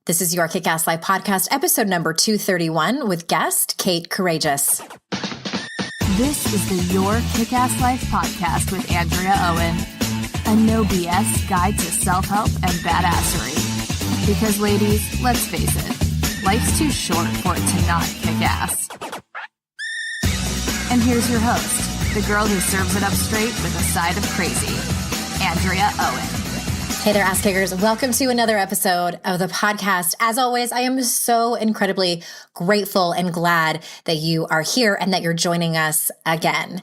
This is your Kick-Ass Life podcast, episode number 231 with guest Kate Courageous. This is the Your Kick-Ass Life podcast with Andrea Owen, a no BS guide to self-help and badassery. Because ladies, let's face it, life's too short for it to not kick ass. And here's your host, the girl who serves it up straight with a side of crazy, Andrea Owen. Hey there, ass kickers. Welcome to another episode of the podcast. As always, I am so incredibly grateful and glad that you are here and that you're joining us again.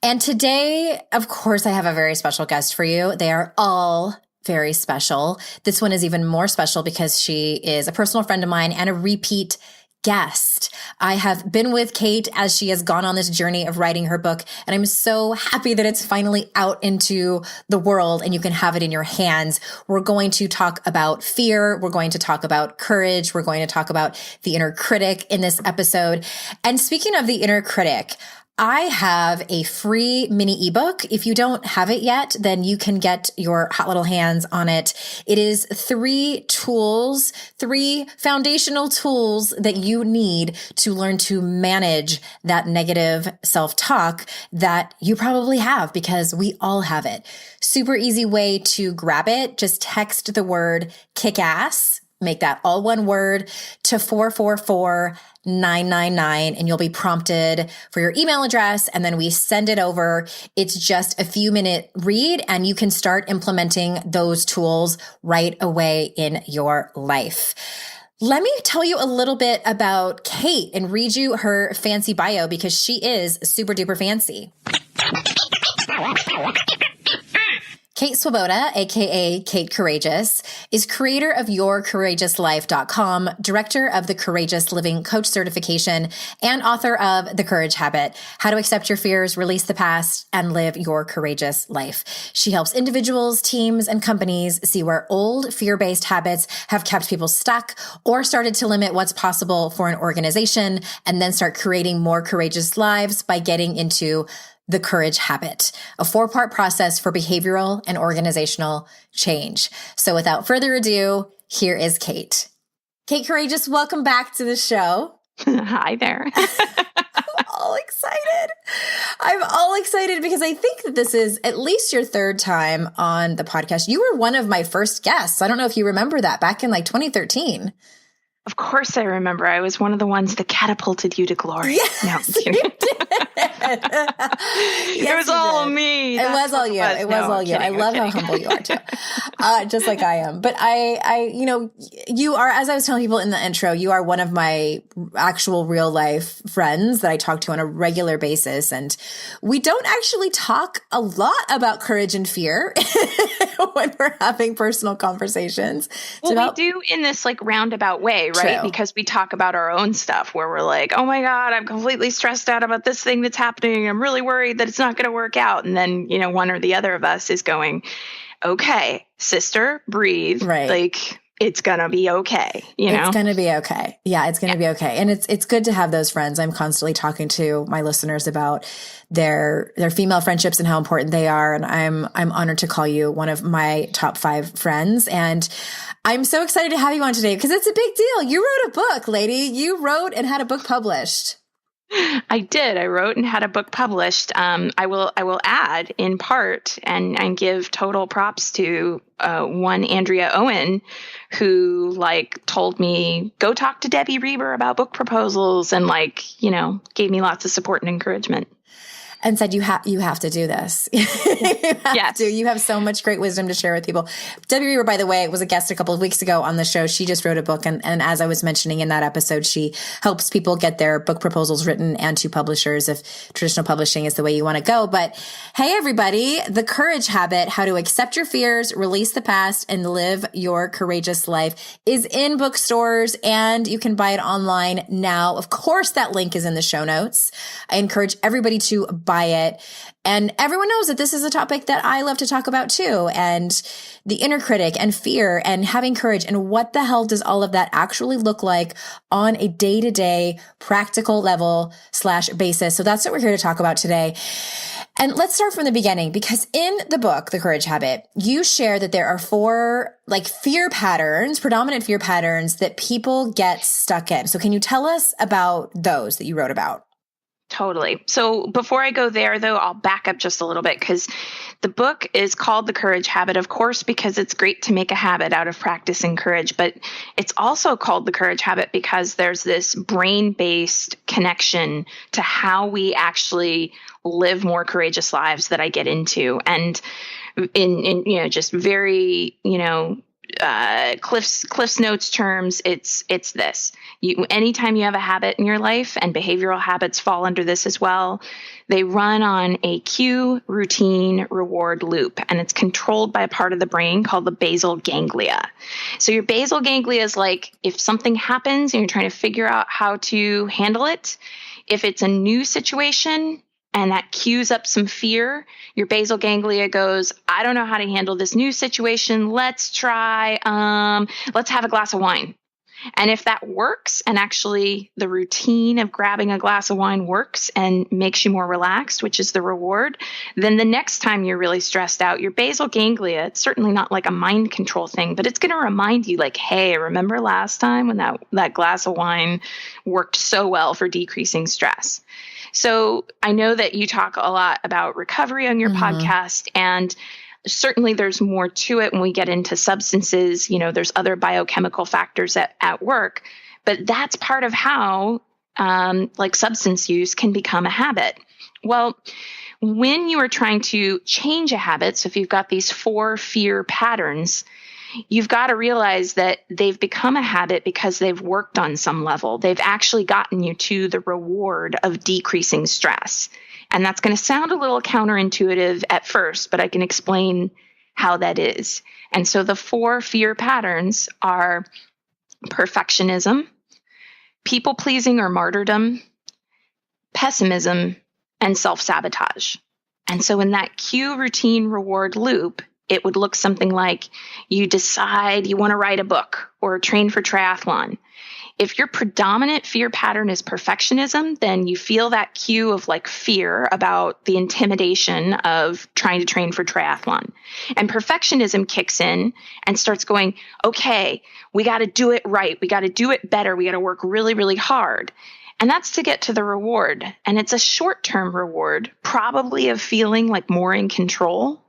And today, of course, I have a very special guest for you. They are all very special. This one is even more special because she is a personal friend of mine and a repeat guest. I have been with Kate as she has gone on this journey of writing her book, and I'm so happy that it's finally out into the world and you can have it in your hands. We're going to talk about fear. We're going to talk about courage. We're going to talk about the inner critic in this episode. And speaking of the inner critic, I have a free mini ebook. If you don't have it yet, then you can get your hot little hands on it. It is 3 foundational tools that you need to learn to manage that negative self-talk that you probably have, because we all have it. Super easy way to grab it. Just text the word kick-ass, make that all one word, to 444-999, and you'll be prompted for your email address, and then we send it over. It's just a few minute read, and you can start implementing those tools right away in your life. Let me tell you a little bit about Kate and read you her fancy bio, because she is super duper fancy. Kate Swoboda, aka Kate Courageous, is creator of YourCourageousLife.com, director of the Courageous Living Coach certification, and author of The Courage Habit: How to Accept Your Fears, Release the Past, and Live Your Courageous Life. She helps individuals, teams, and companies see where old fear-based habits have kept people stuck or started to limit what's possible for an organization, and then start creating more courageous lives by getting into the Courage Habit, a 4-part process for behavioral and organizational change. So without further ado, here is Kate. Kate Courageous, welcome back to the show. Hi there. I'm all excited because I think that this is at least your 3rd time on the podcast. You were one of my first guests. I don't know if you remember that, back in like 2013. Of course I remember. I was one of the ones that catapulted you to glory. Yes, no, you did. It was all me. It was all you. It was all you. I love how humble you are too. Just like I am. But you are, as I was telling people in the intro, you are one of my actual real life friends that I talk to on a regular basis. And we don't actually talk a lot about courage and fear when we're having personal conversations. We do in this like roundabout way, right? True. Because we talk about our own stuff where we're like, oh my God, I'm completely stressed out about this thing that's happening. I'm really worried that it's not going to work out. And then, one or the other of us is going, okay, sister, breathe. Right. Like, it's going to be okay. It's going to be okay. Yeah, it's going to be okay. And it's good to have those friends. I'm constantly talking to my listeners about their female friendships and how important they are. And I'm honored to call you one of my top 5 friends. And I'm so excited to have you on today because it's a big deal. You wrote a book, lady. You wrote and had a book published. I did. I wrote and had a book published. I will add in part and give total props to one Andrea Owen, who told me, go talk to Debbie Reber about book proposals, and gave me lots of support and encouragement. And said, you have to do this. Yes. You have so much great wisdom to share with people. Debbie Reber, by the way, was a guest a couple of weeks ago on the show. She just wrote a book. And as I was mentioning in that episode, she helps people get their book proposals written and to publishers if traditional publishing is the way you want to go. But hey, everybody, The Courage Habit: How to Accept Your Fears, Release the Past, and Live Your Courageous Life is in bookstores, and you can buy it online now. Of course, that link is in the show notes. I encourage everybody to buy it. And everyone knows that this is a topic that I love to talk about too. And the inner critic and fear and having courage, and what the hell does all of that actually look like on a day-to-day practical level / basis. So that's what we're here to talk about today. And let's start from the beginning, because in the book, The Courage Habit, you share that there are 4 fear patterns, predominant fear patterns that people get stuck in. So can you tell us about those that you wrote about? Totally. So before I go there, though, I'll back up just a little bit, because the book is called The Courage Habit, of course, because it's great to make a habit out of practicing courage. But it's also called The Courage Habit because there's this brain-based connection to how we actually live more courageous lives that I get into. And in just very, Cliff's Notes terms, it's this. Anytime you have a habit in your life, and behavioral habits fall under this as well, they run on a cue, routine, reward loop, and it's controlled by a part of the brain called the basal ganglia. So your basal ganglia is like if something happens and you're trying to figure out how to handle it. If it's a new situation and that cues up some fear, your basal ganglia goes, I don't know how to handle this new situation. Let's have a glass of wine. And if that works, and actually the routine of grabbing a glass of wine works and makes you more relaxed, which is the reward, then the next time you're really stressed out, your basal ganglia, it's certainly not like a mind control thing, but it's going to remind you like, hey, remember last time when that glass of wine worked so well for decreasing stress? So I know that you talk a lot about recovery on your podcast, and certainly there's more to it when we get into substances. There's other biochemical factors at work, but that's part of how substance use can become a habit. Well, when you are trying to change a habit, so if you've got these 4 fear patterns, you've got to realize that they've become a habit because they've worked on some level. They've actually gotten you to the reward of decreasing stress. And that's going to sound a little counterintuitive at first, but I can explain how that is. And so the 4 fear patterns are perfectionism, people-pleasing or martyrdom, pessimism, and self-sabotage. And so in that cue, routine, reward loop, it would look something like you decide you want to write a book or train for triathlon. If your predominant fear pattern is perfectionism, then you feel that cue of fear about the intimidation of trying to train for triathlon. And perfectionism kicks in and starts going, okay, we got to do it right. We got to do it better. We got to work really, really hard. And that's to get to the reward. And it's a short-term reward, probably of feeling like more in control.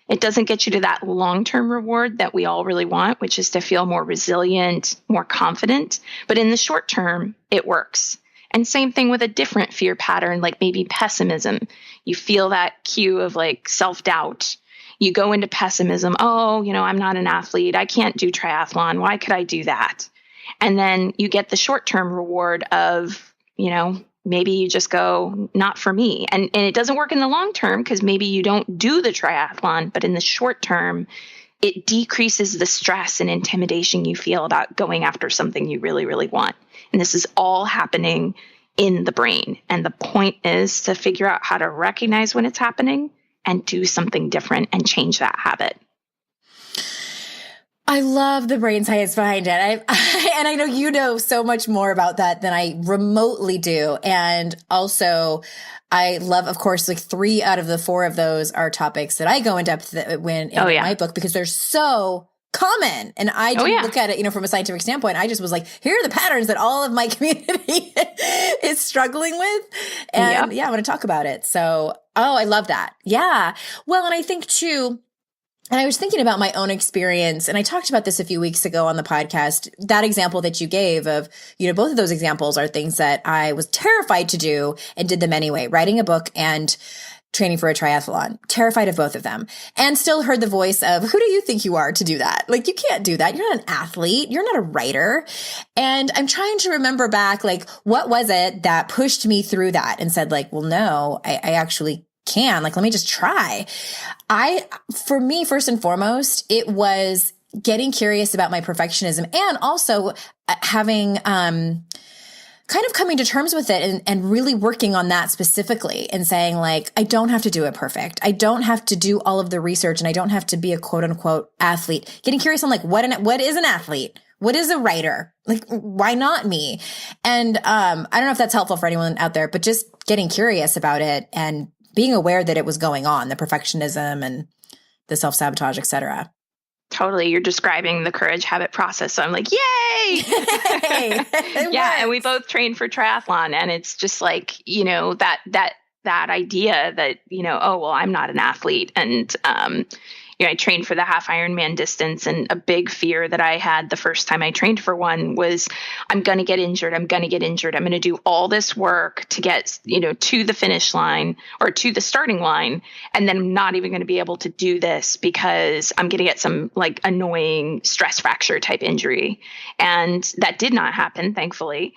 It doesn't get you to that long-term reward that we all really want, which is to feel more resilient, more confident. But in the short term, it works. And same thing with a different fear pattern, like maybe pessimism. You feel that cue of self-doubt. You go into pessimism. Oh, I'm not an athlete. I can't do triathlon. Why could I do that? And then you get the short-term reward of, maybe you just go, not for me. And it doesn't work in the long term because maybe you don't do the triathlon, but in the short term, it decreases the stress and intimidation you feel about going after something you really, really want. And this is all happening in the brain. And the point is to figure out how to recognize when it's happening and do something different and change that habit. I love the brain science behind it. And I know you know so much more about that than I remotely do. And also, I love, of course, 3 out of the 4 of those are topics that I go in depth in my book because they're so common. And I didn't look at it, from a scientific standpoint. I just was like, here are the patterns that all of my community is struggling with. And I want to talk about it. So, I love that. Yeah. Well, and I think too, and I was thinking about my own experience, and I talked about this a few weeks ago on the podcast, that example that you gave of, both of those examples are things that I was terrified to do and did them anyway, writing a book and training for a triathlon, terrified of both of them, and still heard the voice of, who do you think you are to do that? You can't do that. You're not an athlete. You're not a writer. And I'm trying to remember back, what was it that pushed me through that and said well, no, I actually can. Let me just try. For me, first and foremost, it was getting curious about my perfectionism and also having, kind of coming to terms with it and really working on that specifically and saying I don't have to do it perfect. I don't have to do all of the research and I don't have to be a quote unquote athlete. Getting curious on what is an athlete? What is a writer? Why not me? And, I don't know if that's helpful for anyone out there, but just getting curious about it and being aware that it was going on, the perfectionism and the self-sabotage, et cetera. Totally. You're describing the courage habit process. So I'm like, yay! Yeah. And we both trained for triathlon, and it's just like, that idea that, oh, well, I'm not an athlete. And, I trained for the half Ironman distance, and a big fear that I had the first time I trained for one was, I'm going to get injured. I'm going to get injured. I'm going to do all this work to get, to the finish line or to the starting line. And then I'm not even going to be able to do this because I'm going to get some like annoying stress fracture type injury. And that did not happen, thankfully.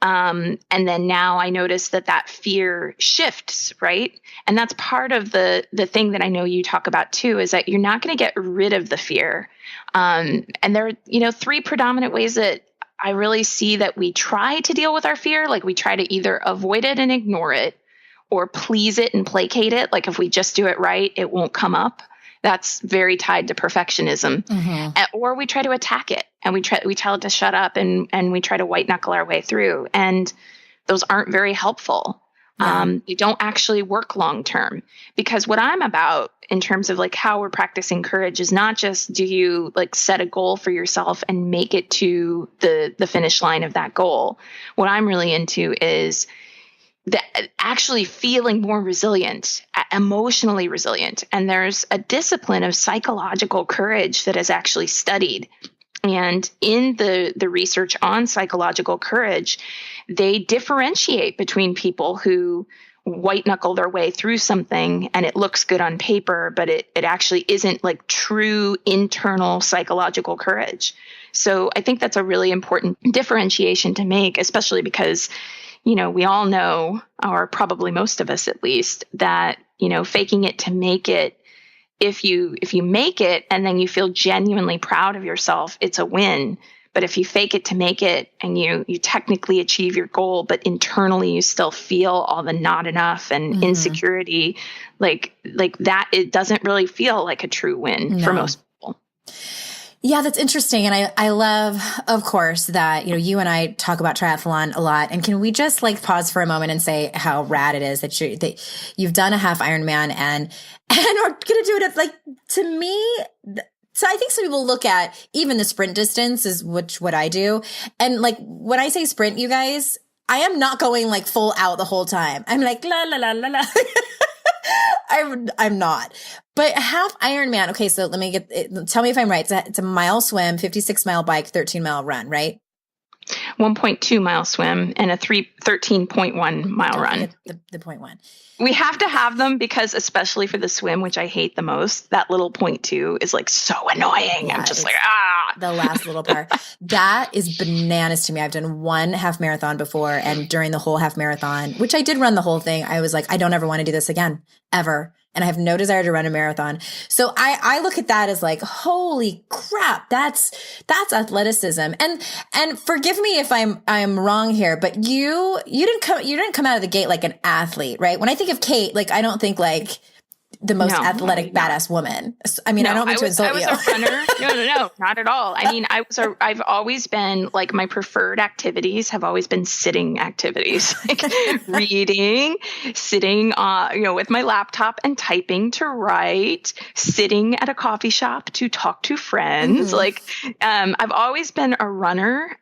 And then now I notice that fear shifts, right? And that's part of the thing that I know you talk about too, is that you're not going to get rid of the fear. And there are, 3 predominant ways that I really see that we try to deal with our fear. Like we try to either avoid it and ignore it, or please it and placate it. Like if we just do it right, it won't come up. That's very tied to perfectionism. Or we try to attack it, and we tell it to shut up, and we try to white knuckle our way through. And those aren't very helpful. They don't actually work long term, because what I'm about in terms of like how we're practicing courage is not just, do you like set a goal for yourself and make it to the finish line of that goal. What I'm really into is actually feeling more resilient, emotionally resilient. And there's a discipline of psychological courage that is actually studied. And in the research on psychological courage, they differentiate between people who white knuckle their way through something and it looks good on paper, but it actually isn't like true internal psychological courage. So I think that's a really important differentiation to make, especially because we all know, or probably most of us at least, that, faking it to make it, if you make it and then you feel genuinely proud of yourself, it's a win. But if you fake it to make it and you technically achieve your goal, but internally you still feel all the not enough and insecurity, like that, it doesn't really feel like a true win for most people. Yeah, that's interesting. And I love, of course, that, you and I talk about triathlon a lot. And can we just like pause for a moment and say how rad it is that you've done a half Ironman and we're going to do it like, to me, so I think some people look at even the sprint distance is what I do. And like when I say sprint, you guys, I am not going like full out the whole time. I'm like, la, la, la, la, la. I'm not. But half Ironman. Okay, so let me tell me if I'm right. It's a mile swim, 56-mile bike, 13-mile run, right? 1.2 mile swim and a 13.1 mile run. The 0.1. We have to have them because, especially for the swim, which I hate the most, that little 0.2 is like so annoying. Yeah, I'm just like, the last little part. That is bananas to me. I've done one half marathon before, and during the whole half marathon, which I did run the whole thing, I was like, I don't ever want to do this again, ever. And I have no desire to run a marathon. So I look at that as like, holy crap, that's athleticism. And forgive me if I'm wrong here, but you didn't come out of the gate like an athlete, right? When I think of Kate, like I don't think like the most athletic badass woman. I mean, I don't mean to insult you. I was a runner. No, not at all. I mean, I've always been like, my preferred activities have always been sitting activities, like reading, sitting, with my laptop and typing to write, sitting at a coffee shop to talk to friends. Like, I've always been a runner.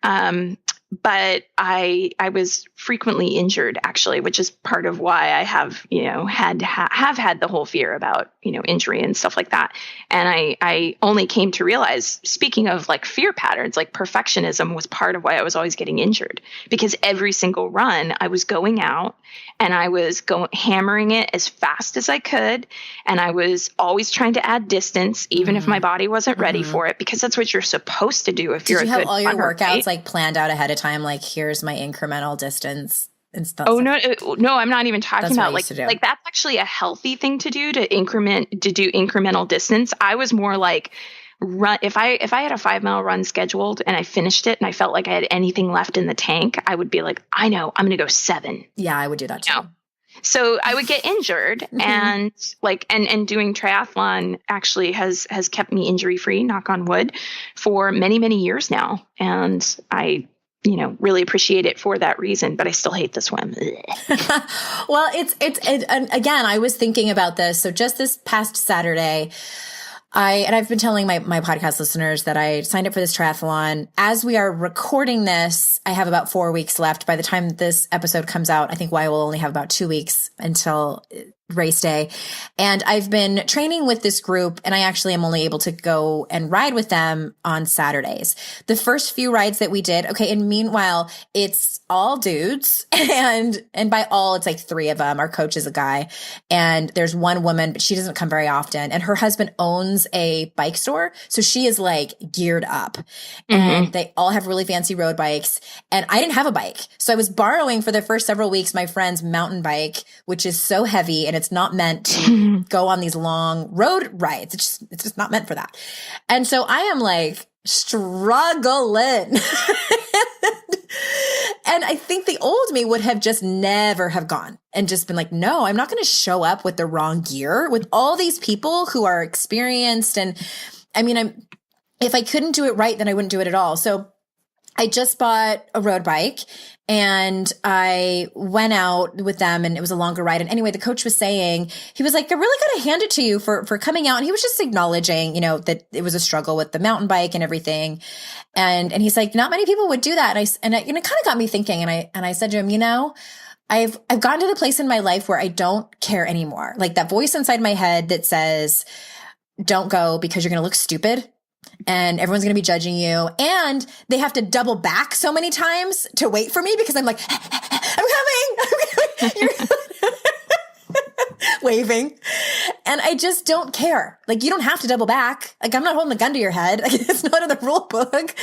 But I was frequently injured, actually, which is part of why I have, have had the whole fear about, injury and stuff like that. And I only came to realize, speaking of like fear patterns, like perfectionism was part of why I was always getting injured, because every single run I was going out and I was hammering it as fast as I could. And I was always trying to add distance, even if my body wasn't ready for it, because that's what you're supposed to do if you're a good runner. Did you have all your workouts like planned out ahead of time? Like, here's my incremental distance and stuff. Oh, no, I'm not even talking about like that's actually a healthy thing to do, to do incremental distance. I was more like, run. If I had a 5-mile run scheduled and I finished it and I felt like I had anything left in the tank, I would be like, I know, I'm going to go 7. Yeah, I would do that too. So I would get injured and doing triathlon actually has kept me injury free, knock on wood, for many, many years now. And I really appreciate it for that reason, but I still hate the swim. Well, and again, I was thinking about this. So just this past Saturday, I've been telling my podcast listeners that I signed up for this triathlon. As we are recording this, I have about 4 weeks left. By the time this episode comes out, I think YKAL will only have about 2 weeks until race day. And I've been training with this group, and I actually am only able to go and ride with them on Saturdays. The first few rides that we did, okay, and meanwhile, it's all dudes, and by all, it's like 3 of them. Our coach is a guy, and there's one woman, but she doesn't come very often, and her husband owns a bike store, so she is like geared up, and they all have really fancy road bikes, and I didn't have a bike, so I was borrowing for the first several weeks my friend's mountain bike, which is so heavy, and it's not meant to go on these long road rides. It's just not meant for that. And so I am like struggling. And I think the old me would have just never have gone and just been like, no, I'm not going to show up with the wrong gear with all these people who are experienced. And I mean, if I couldn't do it right, then I wouldn't do it at all. So I just bought a road bike and I went out with them, and it was a longer ride. And anyway, the coach was saying, he was like, I really got to hand it to you for coming out. And he was just acknowledging, that it was a struggle with the mountain bike and everything. And he's like, not many people would do that. And it kind of got me thinking. And I said to him, I've gotten to the place in my life where I don't care anymore. Like that voice inside my head that says, don't go because you're going to look stupid. And everyone's going to be judging you. And they have to double back so many times to wait for me because I'm like, I'm coming. Waving. And I just don't care. Like, you don't have to double back. Like, I'm not holding a gun to your head. Like, it's not in the rule book.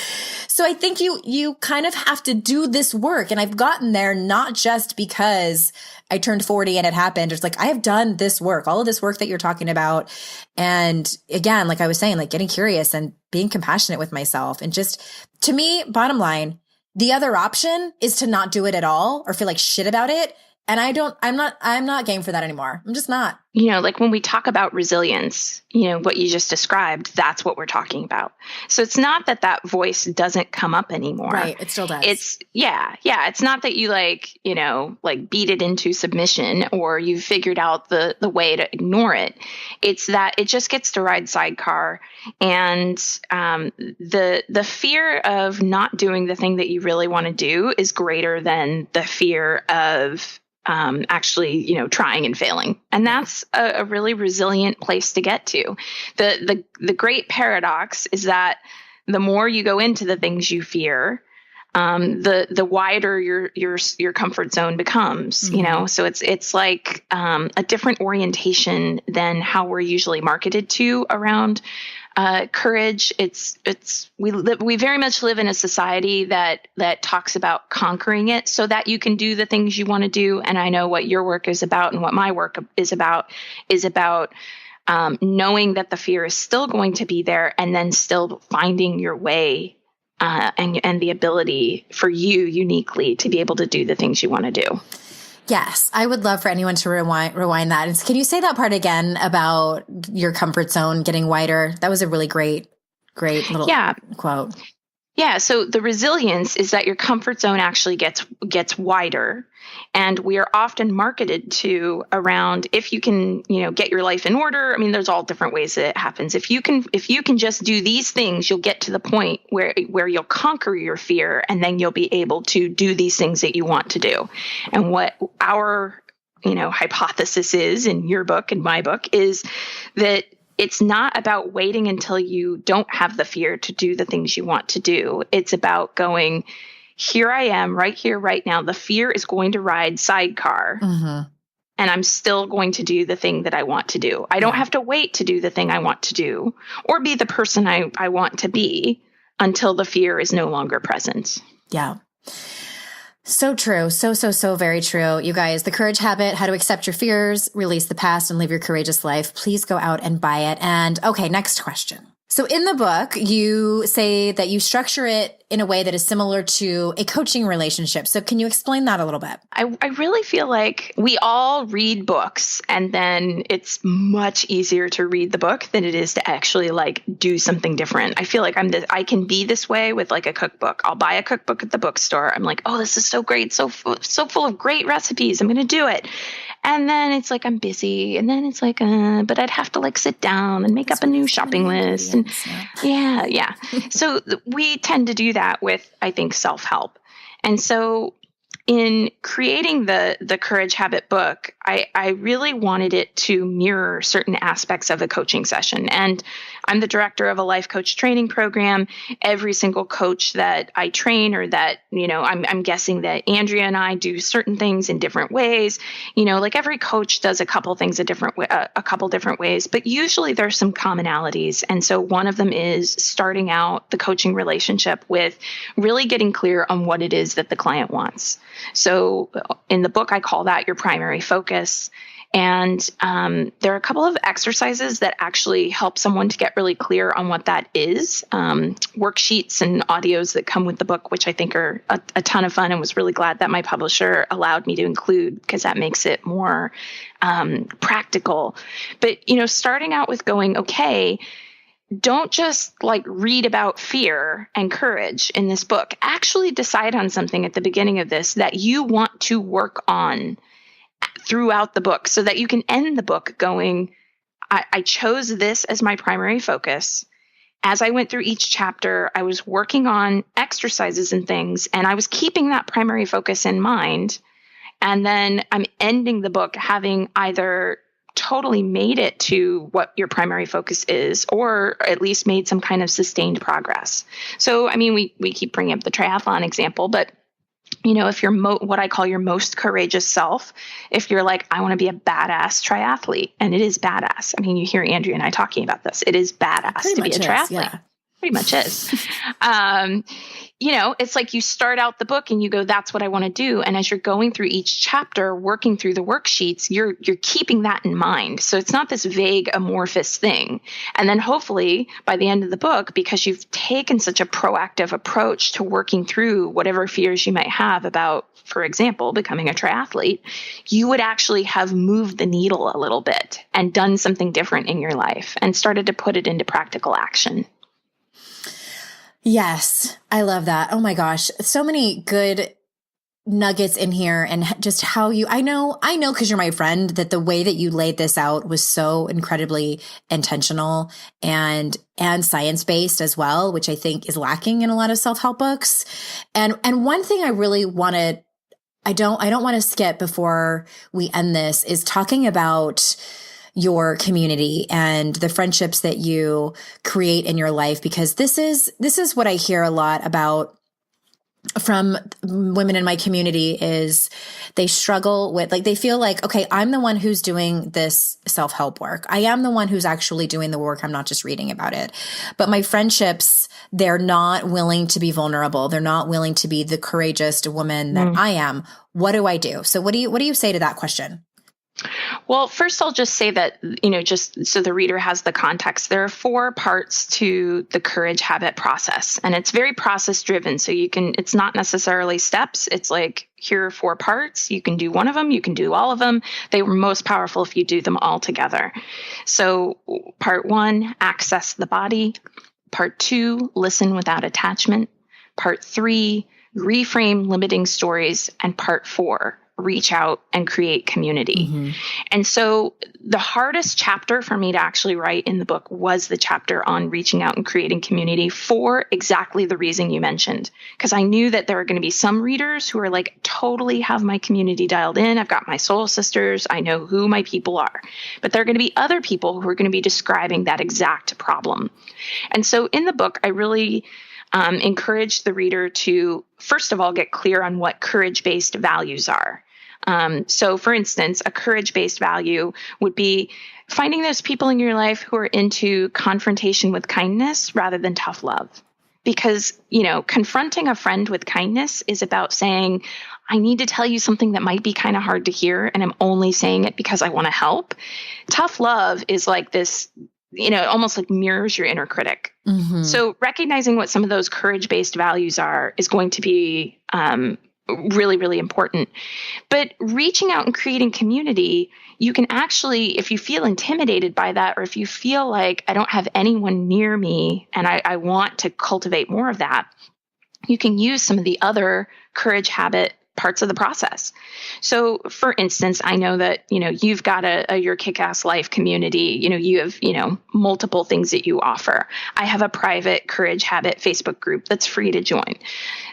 So I think you kind of have to do this work. And I've gotten there not just because I turned 40 and it happened. It's like, I have done this work, all of this work that you're talking about. And again, like I was saying, like getting curious and being compassionate with myself. And just, to me, bottom line, the other option is to not do it at all or feel like shit about it. And I'm not game for that anymore. I'm just not. Like when we talk about resilience, what you just described, that's what we're talking about. So it's not that voice doesn't come up anymore. Right. It still does. It's It's not that you beat it into submission or you figured out the way to ignore it. It's that it just gets to ride sidecar. And the fear of not doing the thing that you really want to do is greater than the fear of actually, trying and failing. And that's a really resilient place to get to. The great paradox is that the more you go into the things you fear, the wider your comfort zone becomes, so it's like a different orientation than how we're usually marketed to around courage. We very much live in a society that talks about conquering it so that you can do the things you want to do. And I know what your work is about and what my work is about knowing that the fear is still going to be there and then still finding your way and the ability for you uniquely to be able to do the things you want to do. Yes, I would love for anyone to rewind that. And can you say that part again about your comfort zone getting wider? That was a really great little quote. Yeah. So the resilience is that your comfort zone actually gets wider, and we are often marketed to around if you can, get your life in order. I mean, there's all different ways that it happens. If you can just do these things, you'll get to the point where you'll conquer your fear, and then you'll be able to do these things that you want to do. And what our, hypothesis is in your book and my book is that it's not about waiting until you don't have the fear to do the things you want to do. It's about going, here I am right here, right now. The fear is going to ride sidecar, and I'm still going to do the thing that I want to do. I don't have to wait to do the thing I want to do or be the person I want to be until the fear is no longer present. Yeah. So true. So very true. You guys, The Courage Habit, How to Accept Your Fears, Release the Past, and Live Your Courageous Life. Please go out and buy it. And okay, next question. So in the book, you say that you structure it in a way that is similar to a coaching relationship. So can you explain that a little bit? I really feel like we all read books, and then it's much easier to read the book than it is to actually like do something different. I feel like I can be this way with like a cookbook. I'll buy a cookbook at the bookstore. I'm like, oh, this is so great. So full of great recipes. I'm going to do it. And then it's like, I'm busy. And then it's like, but I'd have to like sit down and make up a new shopping list. And yeah. So we tend to do that with, I think, self-help. And so in creating the Courage Habit book, I really wanted it to mirror certain aspects of a coaching session. And I'm the director of a life coach training program. Every single coach that I train, or that, I'm guessing that Andrea and I do certain things in different ways. Like every coach does a couple things a couple different ways, but usually there's some commonalities. And so one of them is starting out the coaching relationship with really getting clear on what it is that the client wants. So in the book, I call that your primary focus. And there are a couple of exercises that actually help someone to get really clear on what that is. Worksheets and audios that come with the book, which I think are a ton of fun, and was really glad that my publisher allowed me to include, because that makes it more practical. But, starting out with going, okay, don't just like read about fear and courage in this book. Actually decide on something at the beginning of this that you want to work on throughout the book, so that you can end the book going, I chose this as my primary focus. As I went through each chapter, I was working on exercises and things, and I was keeping that primary focus in mind. And then I'm ending the book having either totally made it to what your primary focus is, or at least made some kind of sustained progress. So, we keep bringing up the triathlon example, but if you're what I call your most courageous self, if you're like, I want to be a badass triathlete, and it is badass. You hear Andrea and I talking about this. It is badass to be a triathlete. Yeah. Pretty much is. It's like you start out the book and you go, that's what I want to do. And as you're going through each chapter, working through the worksheets, you're keeping that in mind. So it's not this vague, amorphous thing. And then hopefully by the end of the book, because you've taken such a proactive approach to working through whatever fears you might have about, for example, becoming a triathlete, you would actually have moved the needle a little bit and done something different in your life and started to put it into practical action. Yes, I love that. Oh my gosh. So many good nuggets in here, and just how I know, because you're my friend, that the way that you laid this out was so incredibly intentional and science-based as well, which I think is lacking in a lot of self-help books. And one thing I really wanted, I don't want to skip before we end this, is talking about your community and the friendships that you create in your life, because this is what I hear a lot about from women in my community, is they struggle with, like, they feel like, okay, I'm the one who's doing this self-help work. I am the one who's actually doing the work. I'm not just reading about it. But my friendships, they're not willing to be vulnerable. They're not willing to be the courageous woman that I am. What do I do? So what do you say to that question? Well, first I'll just say that, just so the reader has the context, there are 4 parts to the Courage Habit process, and it's very process driven. So it's not necessarily steps. It's like, here are 4 parts. You can do one of them. You can do all of them. They were most powerful if you do them all together. So part 1, access the body. Part 2, listen without attachment. Part 3, reframe limiting stories. And part 4, reach out and create community. Mm-hmm. And so the hardest chapter for me to actually write in the book was the chapter on reaching out and creating community, for exactly the reason you mentioned. Because I knew that there are going to be some readers who are like, totally have my community dialed in. I've got my soul sisters. I know who my people are. But there are going to be other people who are going to be describing that exact problem. And so in the book, I really encourage the reader to, first of all, get clear on what courage-based values are. So for instance, a courage-based value would be finding those people in your life who are into confrontation with kindness rather than tough love. Because, confronting a friend with kindness is about saying, I need to tell you something that might be kind of hard to hear, and I'm only saying it because I want to help. Tough love is like this almost like mirrors your inner critic. Mm-hmm. So recognizing what some of those courage-based values are is going to be really, really important. But reaching out and creating community, you can actually, if you feel intimidated by that, or if you feel like I don't have anyone near me and I want to cultivate more of that, you can use some of the other courage habit parts of the process. So for instance, I know that, you've got a Your Kick-Ass Life community, you have, multiple things that you offer. I have a private courage habit Facebook group that's free to join.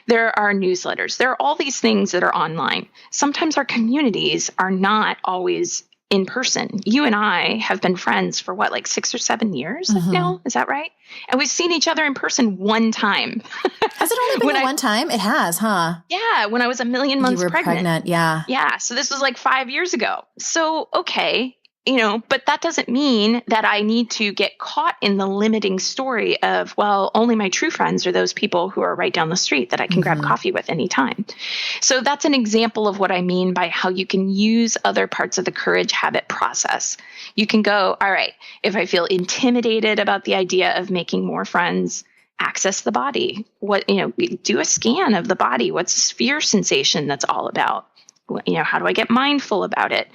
There are newsletters. There are all these things that are online. Sometimes our communities are not always in person. You and I have been friends for 6 or 7 years now? Is that right? And we've seen each other in person one time. Has it only been one time? It has, huh? Yeah, when I was 1 million months pregnant. Yeah. Yeah, so this was 5 years ago. So, okay, but that doesn't mean that I need to get caught in the limiting story of, only my true friends are those people who are right down the street that I can grab coffee with anytime. So that's an example of what I mean by how you can use other parts of the courage habit process. You can go, all right, if I feel intimidated about the idea of making more friends, access the body. Do a scan of the body. What's this fear sensation that's all about? How do I get mindful about it?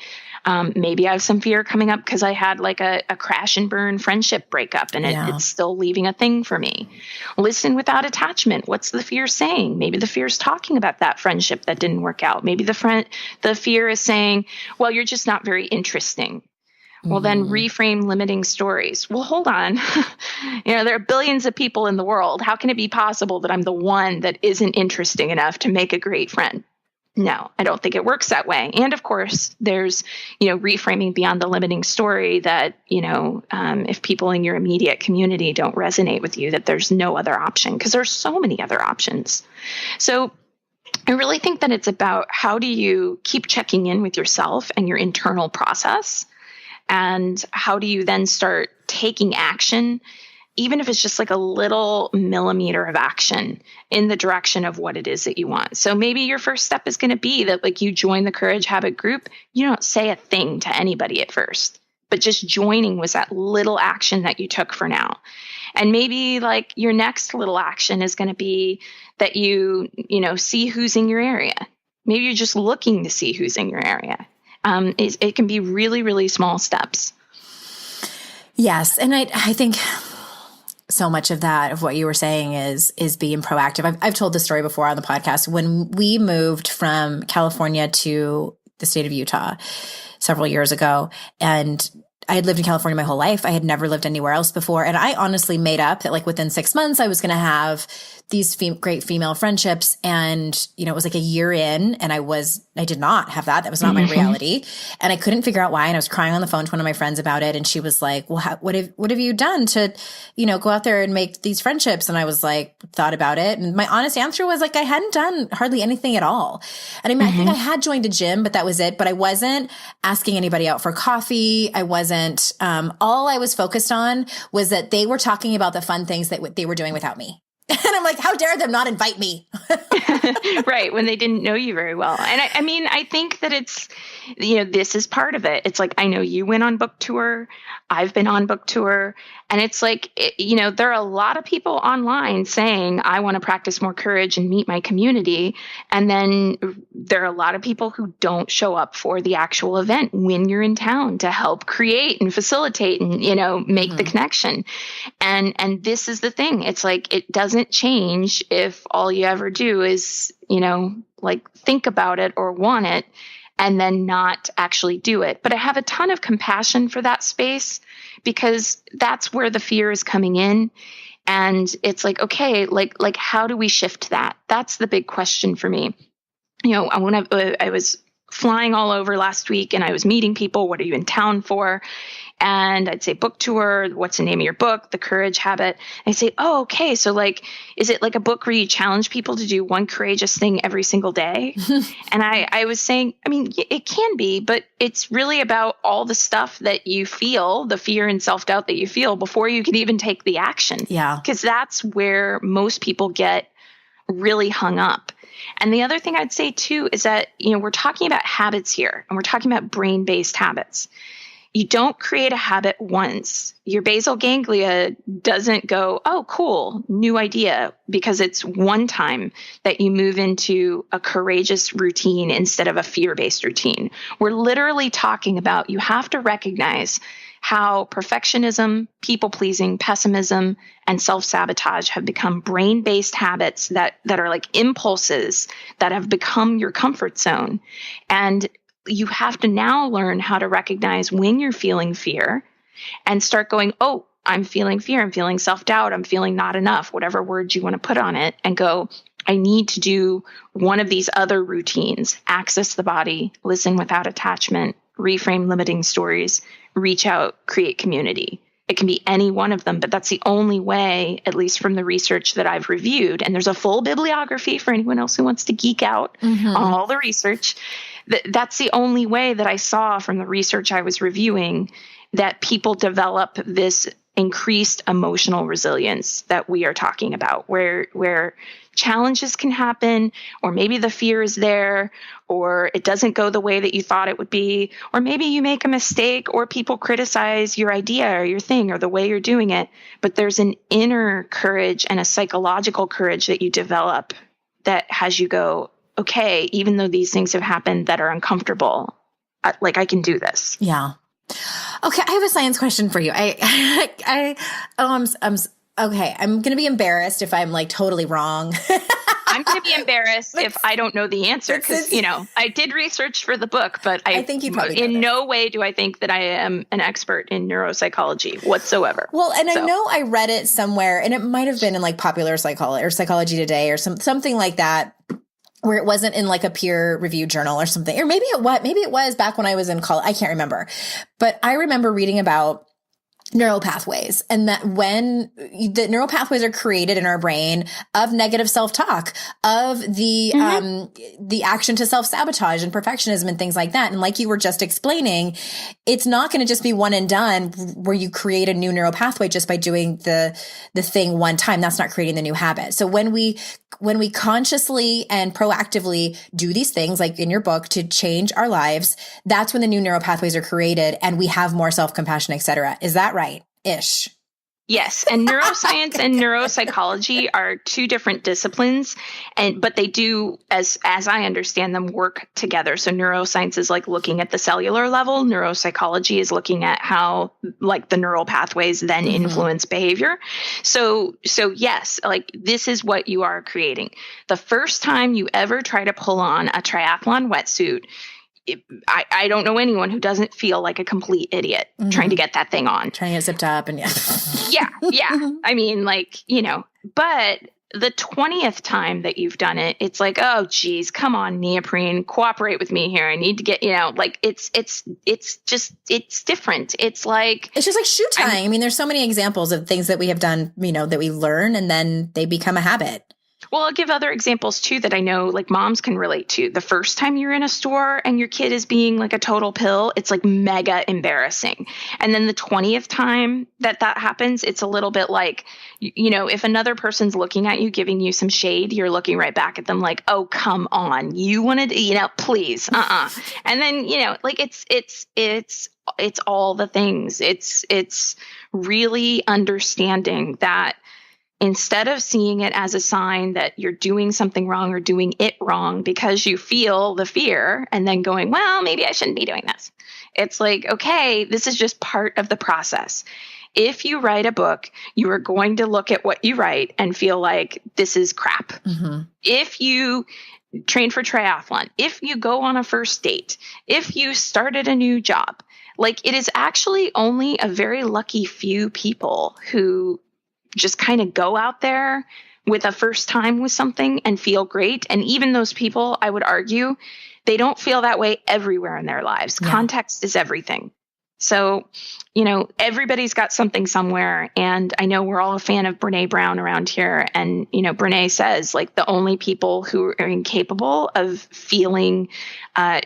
Maybe I have some fear coming up because I had a crash and burn friendship breakup and it's still leaving a thing for me. Listen without attachment. What's the fear saying? Maybe the fear is talking about that friendship that didn't work out. Maybe the fear is saying, well, you're just not very interesting. Well, then reframe limiting stories. Well, hold on. There are billions of people in the world. How can it be possible that I'm the one that isn't interesting enough to make a great friend? No, I don't think it works that way. And of course, there's, reframing beyond the limiting story that, if people in your immediate community don't resonate with you, that there's no other option because there's so many other options. So I really think that it's about how do you keep checking in with yourself and your internal process, and how do you then start taking action, even if it's just a little millimeter of action in the direction of what it is that you want. So maybe your first step is going to be that you join the Courage Habit group. You don't say a thing to anybody at first, but just joining was that little action that you took for now. And maybe your next little action is going to be that you see who's in your area. Maybe you're just looking to see who's in your area. It can be really, really small steps. Yes. And I think so much of that, of what you were saying is being proactive. I've told this story before on the podcast. When we moved from California to the state of Utah several years ago, and I had lived in California my whole life. I had never lived anywhere else before. And I honestly made up that within 6 months, I was going to have these great female friendships. And, it was a year in and I did not have that. That was not my reality. And I couldn't figure out why. And I was crying on the phone to one of my friends about it. And she was like, well, what have you done to, go out there and make these friendships? And I was thought about it. And my honest answer was I hadn't done hardly anything at all. And I think I had joined a gym, but that was it. But I wasn't asking anybody out for coffee. I wasn't, all I was focused on was that they were talking about the fun things that they were doing without me. And I'm how dare them not invite me? Right. When they didn't know you very well. And I think that it's, this is part of it. It's I know you went on book tour. I've been on book tour. And it's there are a lot of people online saying, I want to practice more courage and meet my community. And then there are a lot of people who don't show up for the actual event when you're in town to help create and facilitate and, make the connection. And this is the thing. It's it doesn't change if all you ever do is, think about it or want it and then not actually do it. But I have a ton of compassion for that space because that's where the fear is coming in. And it's okay, how do we shift that? That's the big question for me. When I was flying all over last week and I was meeting people, what are you in town for? And I'd say book tour, what's the name of your book, The Courage Habit. And I'd say, oh, okay. So is it a book where you challenge people to do one courageous thing every single day? And I was saying, it can be, but it's really about all the stuff that you feel, the fear and self-doubt that you feel before you can even take the action. Yeah. Because that's where most people get really hung up. And the other thing I'd say too is that, we're talking about habits here and we're talking about brain-based habits. You don't create a habit once. Your basal ganglia doesn't go, oh, cool, new idea, because it's one time that you move into a courageous routine instead of a fear-based routine. We're literally talking about you have to recognize how perfectionism, people-pleasing, pessimism, and self-sabotage have become brain-based habits that are like impulses that have become your comfort zone. And you have to now learn how to recognize when you're feeling fear and start going, oh, I'm feeling fear. I'm feeling self-doubt. I'm feeling not enough, whatever words you want to put on it, and go, I need to do one of these other routines, access the body, listen without attachment, reframe limiting stories, reach out, create community. It can be any one of them, but that's the only way, at least from the research that I've reviewed. And there's a full bibliography for anyone else who wants to geek out on all the research. That's the only way that I saw from the research I was reviewing that people develop this increased emotional resilience that we are talking about, where challenges can happen, or maybe the fear is there, or it doesn't go the way that you thought it would be, or maybe you make a mistake, or people criticize your idea or your thing or the way you're doing it. But there's an inner courage and a psychological courage that you develop that has you go, okay, even though these things have happened that are uncomfortable, I can do this. Yeah. Okay. I have a science question for you. Okay. I'm going to be embarrassed if I'm like totally wrong. I'm going to be embarrassed if I don't know the answer, because, I did research for the book, but I think you probably in no way do I think that I am an expert in neuropsychology whatsoever. Well, and I know I read it somewhere, and it might have been in like Popular Psychology or Psychology Today or something like that, where it wasn't in like a peer reviewed journal or something. Or maybe it was back when I was in college. I can't remember. But I remember reading about neural pathways, and that when the neural pathways are created in our brain of negative self-talk, of the action to self-sabotage and perfectionism and things like that. And like you were just explaining, it's not going to just be one and done where you create a new neural pathway just by doing the thing one time. That's not creating the new habit. So when we consciously and proactively do these things, like in your book, to change our lives, that's when the new neural pathways are created and we have more self-compassion, et cetera. Is that right-ish? Yes. And neuroscience and neuropsychology are two different disciplines, but they do, as I understand them, work together. So neuroscience is like looking at the cellular level. Neuropsychology is looking at how like the neural pathways then influence behavior. So yes, like this is what you are creating. The first time you ever try to pull on a triathlon wetsuit, I don't know anyone who doesn't feel like a complete idiot trying to get that thing on. Trying to get zipped up and yeah. I mean, like, but the 20th time that you've done it, it's like, oh, geez, come on, neoprene, cooperate with me here. I need to get, like it's different. It's just like shoe tying. I mean, there's so many examples of things that we have done, that we learn and then they become a habit. Well, I'll give other examples too that I know like moms can relate to. The first time you're in a store and your kid is being like a total pill, it's like mega embarrassing. And then the 20th time that happens, it's a little bit like, if another person's looking at you, giving you some shade, you're looking right back at them like, oh, come on, you wanted, please, And then, like it's all the things. It's really understanding that instead of seeing it as a sign that you're doing something wrong or doing it wrong because you feel the fear and then going, well, maybe I shouldn't be doing this. It's like, okay, this is just part of the process. If you write a book, you are going to look at what you write and feel like this is crap. If you train for triathlon, if you go on a first date, if you started a new job, like it is actually only a very lucky few people who just kind of go out there with a first time with something and feel great. And even those people, I would argue, they don't feel that way everywhere in their lives. Yeah. Context is everything. So, everybody's got something somewhere. And I know we're all a fan of Brene Brown around here. And, Brene says like the only people who are incapable of feeling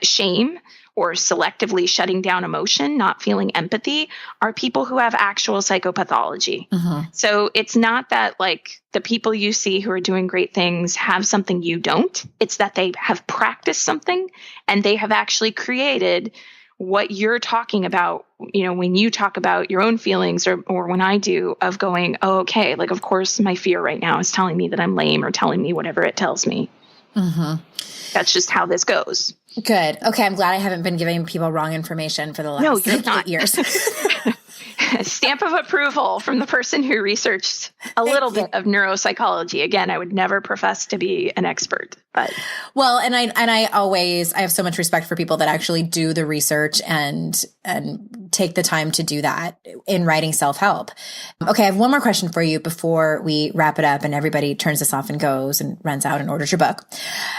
shame or selectively shutting down emotion, not feeling empathy, are people who have actual psychopathology. So it's not that like the people you see who are doing great things have something you don't. It's that they have practiced something and they have actually created what you're talking about, when you talk about your own feelings or when I do, of going, oh, okay, like, of course, my fear right now is telling me that I'm lame or telling me whatever it tells me. Mm-hmm. That's just how this goes. Good. Okay. I'm glad I haven't been giving people wrong information for the last 8 years. A stamp of approval from the person who researched a little bit of neuropsychology. Again, I would never profess to be an expert, but well, and I have so much respect for people that actually do the research and take the time to do that in writing self-help. Okay, I have one more question for you before we wrap it up and everybody turns this off and goes and runs out and orders your book.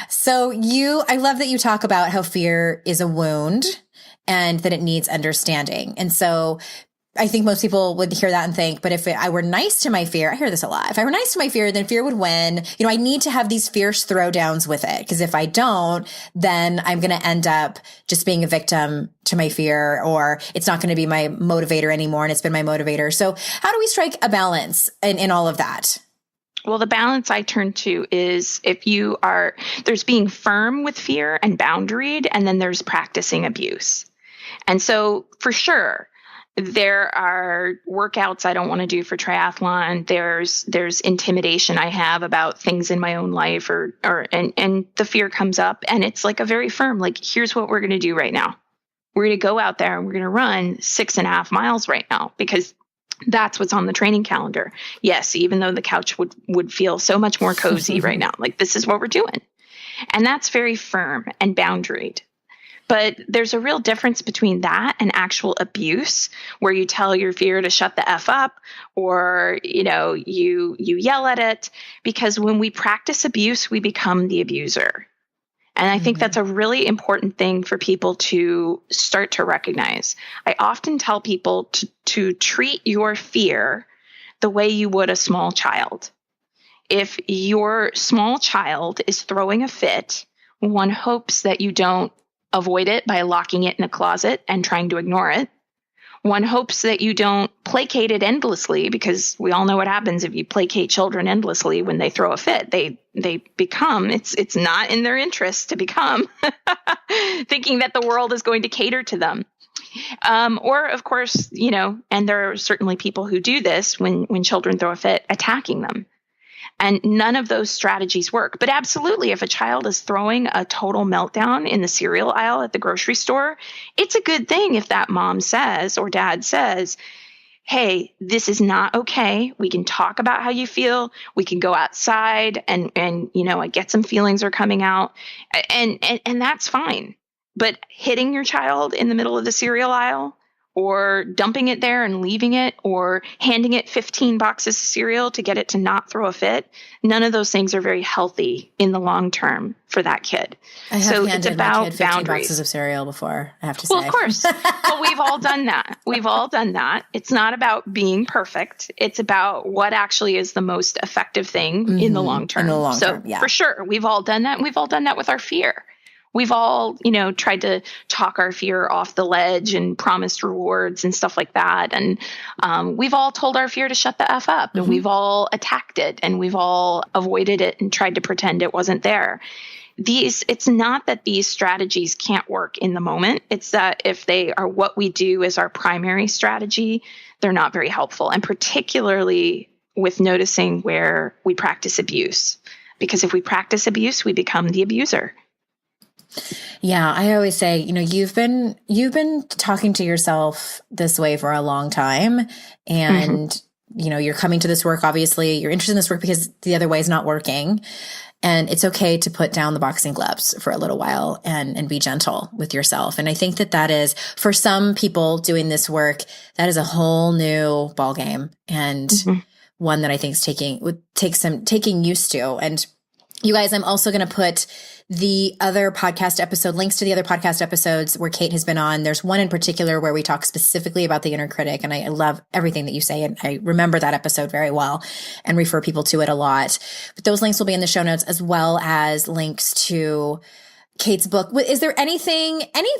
So I love that you talk about how fear is a wound and that it needs understanding. And so I think most people would hear that and think, but if I were nice to my fear, I hear this a lot. If I were nice to my fear, then fear would win. I need to have these fierce throwdowns with it. Because if I don't, then I'm going to end up just being a victim to my fear, or it's not going to be my motivator anymore. And it's been my motivator. So how do we strike a balance in all of that? Well, the balance I turn to is there's being firm with fear and boundaried, and then there's practicing abuse. And so for sure, there are workouts I don't want to do for triathlon. There's intimidation I have about things in my own life and the fear comes up, and it's like a very firm, like, here's what we're going to do right now. We're going to go out there and we're going to run 6.5 miles right now because that's what's on the training calendar. Yes, even though the couch would feel so much more cozy right now, like, this is what we're doing. And that's very firm and boundaried. But there's a real difference between that and actual abuse, where you tell your fear to shut the F up, or, you yell at it, because when we practice abuse, we become the abuser. And I think that's a really important thing for people to start to recognize. I often tell people to treat your fear the way you would a small child. If your small child is throwing a fit, one hopes that you don't avoid it by locking it in a closet and trying to ignore it. One hopes that you don't placate it endlessly, because we all know what happens if you placate children endlessly when they throw a fit. They become, it's not in their interest to become thinking that the world is going to cater to them. Or of course, and there are certainly people who do this when children throw a fit, attacking them. And none of those strategies work. But absolutely, if a child is throwing a total meltdown in the cereal aisle at the grocery store, it's a good thing if that mom says or dad says, hey, this is not okay. We can talk about how you feel. We can go outside and I get some feelings are coming out. And that's fine. But hitting your child in the middle of the cereal aisle, or dumping it there and leaving it, or handing it 15 boxes of cereal to get it to not throw a fit, none of those things are very healthy in the long term for that kid. I have handed my kid 15 boxes of cereal before, I have to say. Well, of course. Well, we've all done that. We've all done that. It's not about being perfect. It's about what actually is the most effective thing in the long term. In the long term, yeah. For sure, we've all done that. And we've all done that with our fear. We've all, tried to talk our fear off the ledge and promised rewards and stuff like that. And we've all told our fear to shut the F up, and we've all attacked it, and we've all avoided it and tried to pretend it wasn't there. It's not that these strategies can't work in the moment. It's that if they are what we do as our primary strategy, they're not very helpful. And particularly with noticing where we practice abuse, because if we practice abuse, we become the abuser. Yeah, I always say, you've been talking to yourself this way for a long time, and you're coming to this work. Obviously, you're interested in this work because the other way is not working, and it's okay to put down the boxing gloves for a little while and be gentle with yourself. And I think that is, for some people doing this work, that is a whole new ball game, and one that I think would take some used to. And you guys, I'm also going to put the other podcast episode, links to the other podcast episodes where Kate has been on. There's one in particular where we talk specifically about the inner critic, and I love everything that you say, and I remember that episode very well and refer people to it a lot. But those links will be in the show notes, as well as links to Kate's book. Is there any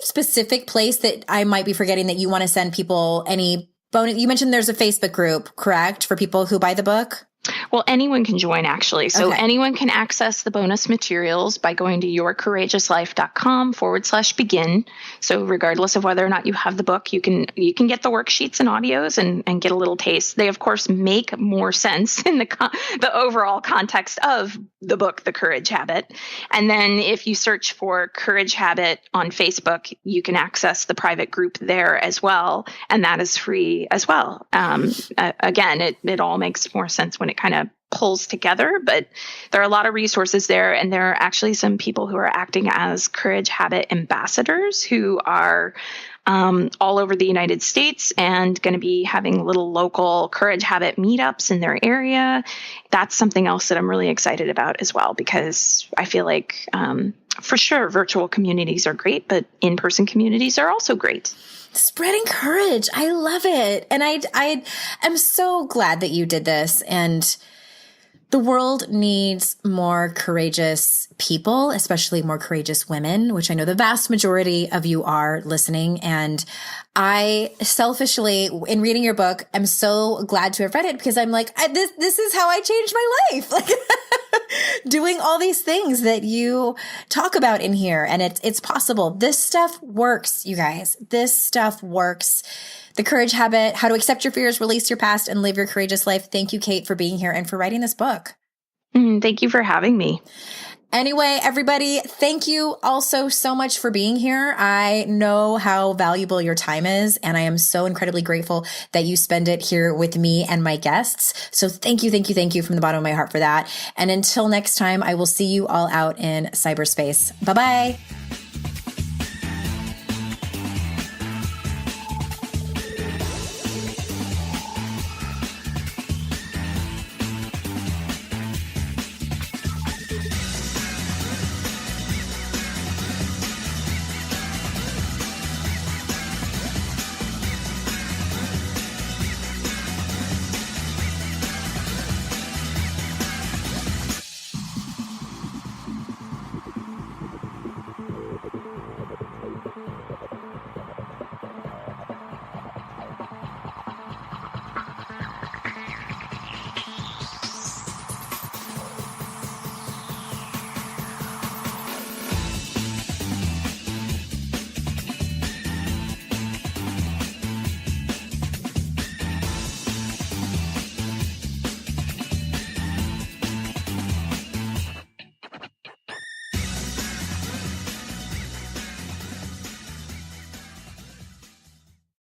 specific place that I might be forgetting that you want to send people any bonus? You mentioned there's a Facebook group, correct, for people who buy the book? Well, anyone can join, actually. So Okay. anyone can access the bonus materials by going to yourcourageouslife.com/begin. So regardless of whether or not you have the book, you can get the worksheets and audios and get a little taste. They, of course, make more sense in the overall context of the book, The Courage Habit. And then if you search for Courage Habit on Facebook, you can access the private group there as well. And that is free as well. Again, it all makes more sense when it kind of pulls together, but there are a lot of resources there. And there are actually some people who are acting as Courage Habit ambassadors who are all over the United States and going to be having little local Courage Habit meetups in their area. That's something else that I'm really excited about as well, because I feel like, for sure, virtual communities are great, but in-person communities are also great. Spreading courage. I love it. And I am so glad that you did this. And the world needs more courageous people, especially more courageous women, which I know the vast majority of you are listening. And I selfishly, in reading your book, I'm so glad to have read it, because I'm like, this is how I changed my life. Like doing all these things that you talk about in here. And it's possible. This stuff works, you guys. This stuff works. The Courage Habit, How to Accept Your Fears, Release Your Past, and Live Your Courageous Life. Thank you, Kate, for being here and for writing this book. Thank you for having me. Anyway, everybody, thank you also so much for being here. I know how valuable your time is, and I am so incredibly grateful that you spend it here with me and my guests. So thank you from the bottom of my heart for that. And until next time, I will see you all out in cyberspace. Bye-bye.